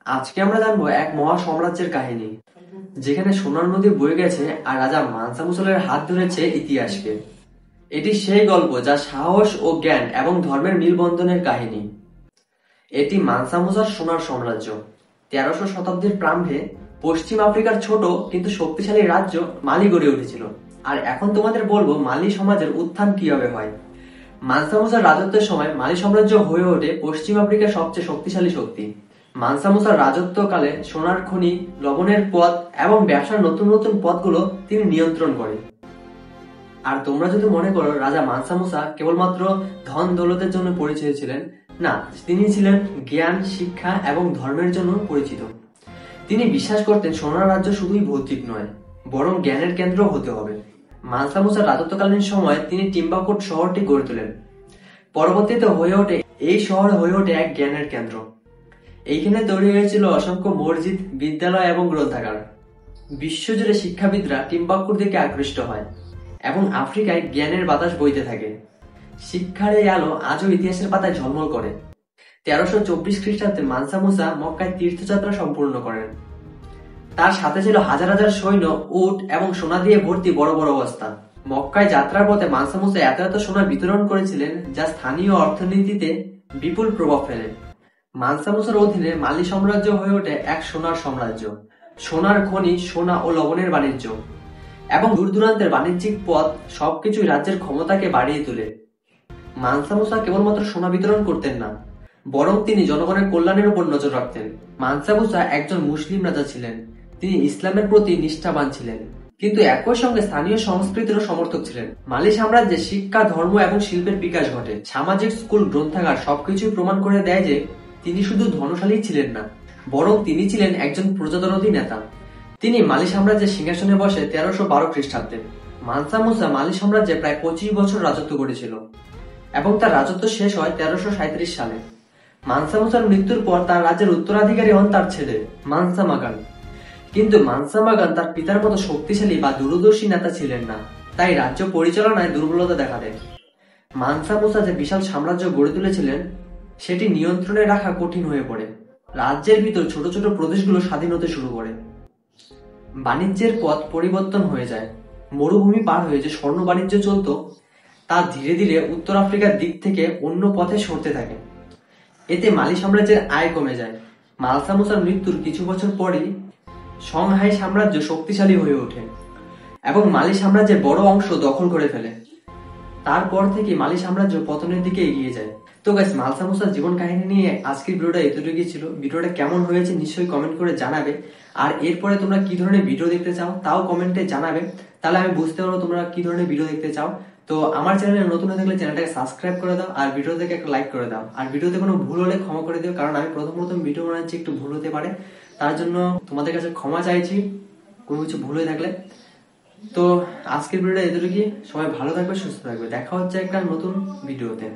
আজকে আমরা জানবো এক মহা সাম্রাজ্যের কাহিনী, যেখানে সোনার নদী বয়ে গেছে আর রাজা মানসা মুসলের হাত ধরেছে ইতিহাসকে। এটি সেই গল্প যা সাহস ও জ্ঞান এবং ধর্মের মিলবন্ধনের কাহিনী। এটি মানসা মুসার সোনার সাম্রাজ্য। 1300 শতাব্দীর প্রারম্ভে পশ্চিম আফ্রিকার ছোট কিন্তু শক্তিশালী রাজ্য মালি গড়ে উঠেছিল। আর এখন তোমাদের বলবো মালি সমাজের উত্থান কিভাবে হয়। মানসা মুসার রাজত্বের সময় মালি সাম্রাজ্য হয়ে ওঠে পশ্চিম আফ্রিকার সবচেয়ে শক্তিশালী শক্তি। মানসা মুসার রাজত্বকালে সোনার খনি, লবণের পথ এবং ব্যবসার নতুন নতুন পথগুলো তিনি নিয়ন্ত্রণ করেন। আর তোমরা যদি মনে করো রাজা মানসা মুসা কেবলমাত্র ধন দৌলতের জন্য পরিচিত ছিলেন, না, তিনি ছিলেন জ্ঞান, শিক্ষা এবং ধর্মের জন্য পরিচিত। তিনি বিশ্বাস করতেন সোনার রাজ্য শুধুই ভৌতিক নয়, বরং জ্ঞানের কেন্দ্র হতে হবে। মানসা মুসার রাজত্বকালীন সময়ে তিনি টিম্বাকোট শহরটি গড়ে তোলেন। পরবর্তীতে এই শহর হয়ে ওঠে এক জ্ঞানের কেন্দ্র। এইখানে তৈরি হয়েছিল অসংখ্য মসজিদ, বিদ্যালয় এবং গ্রন্থাগার। বিশ্বজুড়ে শিক্ষাবিদরা টিম্বাকটুর দিকে আকৃষ্ট হয় এবং আফ্রিকায় জ্ঞানের বাতাস বইতে থাকে। শিক্ষার এই আলো আজও ইতিহাসের পাতায় ঝলমল করে। 1324 খ্রিস্টাব্দে মানসা মুসা মক্কায় তীর্থযাত্রা সম্পূর্ণ করেন। তার সাথে ছিল হাজার হাজার সৈন্য, উট এবং সোনা দিয়ে ভর্তি বড় বড় বস্তা। মক্কায় যাত্রার পথে মানসা মুসা এত এত সোনা বিতরণ করেছিলেন যা স্থানীয় অর্থনীতিতে বিপুল প্রভাব ফেলে। মানসা মুসার অধীনে মালি সাম্রাজ্য হয়ে ওঠে এক সোনার সাম্রাজ্য। সোনার খনি, সোনা ও লবণের বাণিজ্য এবং দূর দূরান্তের বাণিজ্যিক পথ সবকিছুই রাজ্যের ক্ষমতাকে বাড়িয়ে তোলে। মানসা মুসা কেবলমাত্র সোনা বিতরণ করতেন না, বরং তিনি জনগণের কল্যাণের উপর নজর রাখতেন। মানসা মুসা একজন মুসলিম রাজা ছিলেন। তিনি ইসলামের প্রতি নিষ্ঠাবান ছিলেন, কিন্তু একই সঙ্গে স্থানীয় সংস্কৃতিরও সমর্থক ছিলেন। মালি সাম্রাজ্যে শিক্ষা, ধর্ম এবং শিল্পের বিকাশ ঘটে। সামাজিক স্কুল, গ্রন্থাগার সবকিছুই প্রমাণ করে দেয় যে তিনি শুধু ধনশালী ছিলেন না, বরং তিনি ছিলেন একজন প্রজাতন্ত্রী নেতা। তিনি মালি সাম্রাজ্যের সিংহাসনে বসে 1312 খ্রিস্টাব্দে। মানসা মুসা মালি সাম্রাজ্যে প্রায় 25 বছর রাজত্ব করেছিল এবং তার রাজত্ব শেষ হয় 1337 সালে। মানসা মুসার মৃত্যুর পর তার রাজ্যের উত্তরাধিকারী হন তার ছেলে মানসা মাগান। কিন্তু মানসা মাগান তার পিতার মতো শক্তিশালী বা দূরদর্শী নেতা ছিলেন না, তাই রাজ্য পরিচালনায় দুর্বলতা দেখা দেয়। মানসা মুসা যে বিশাল সাম্রাজ্য গড়ে তুলেছিলেন সেটি নিয়ন্ত্রণে রাখা কঠিন হয়ে পড়ে। রাজ্যের ভিতর ছোট ছোট প্রদেশগুলো স্বাধীন হতে শুরু করে। বাণিজ্যের পথ পরিবর্তন হয়ে যায়। মরুভূমি পার হয়ে যে স্বর্ণ বাণিজ্য চলত তা ধীরে ধীরে উত্তর আফ্রিকার দিক থেকে অন্য পথে সরতে থাকে। এতে মালি সাম্রাজ্যের আয় কমে যায়। মানসা মুসার মৃত্যুর কিছু বছর পরই সংহাই সাম্রাজ্য শক্তিশালী হয়ে ওঠে এবং মালি সাম্রাজ্যের বড় অংশ দখল করে ফেলে। তারপর থেকে মালি সাম্রাজ্য পতনের দিকে এগিয়ে যায়। তো গাইস, মানসা মুসার জীবন কাহিনী নিয়ে আজকের ভিডিওটা এতটুকুই ছিল। ভিডিওটা কেমন হয়েছে নিশ্চয়ই কমেন্ট করে জানাবে। আর এরপরে তোমরা কি ধরনের ভিডিও দেখতে চাও তাও কমেন্টে জানাবে, তাহলে আমি বুঝতে পারবো তোমরা কি ধরনের ভিডিও দেখতে চাও। তো আমার চ্যানেলে নতুন হয়ে থাকলে চ্যানেলটাকে সাবস্ক্রাইব করে দাও আর ভিডিও থেকে একটা লাইক করে দাও। আর ভিডিওতে কোনো ভুল হলে ক্ষমা করে দিও, কারণ আমি প্রথম প্রথম ভিডিও বানাচ্ছি, একটু ভুল হতে পারে। তার জন্য তোমাদের কাছে ক্ষমা চাইছি কোনো কিছু ভুল হয়ে থাকলে। তো আজকের ভিডিওটা এতটুকুই। সবাই ভালো থাকবে, সুস্থ থাকবে। দেখা হচ্ছে একটা নতুন ভিডিওতে।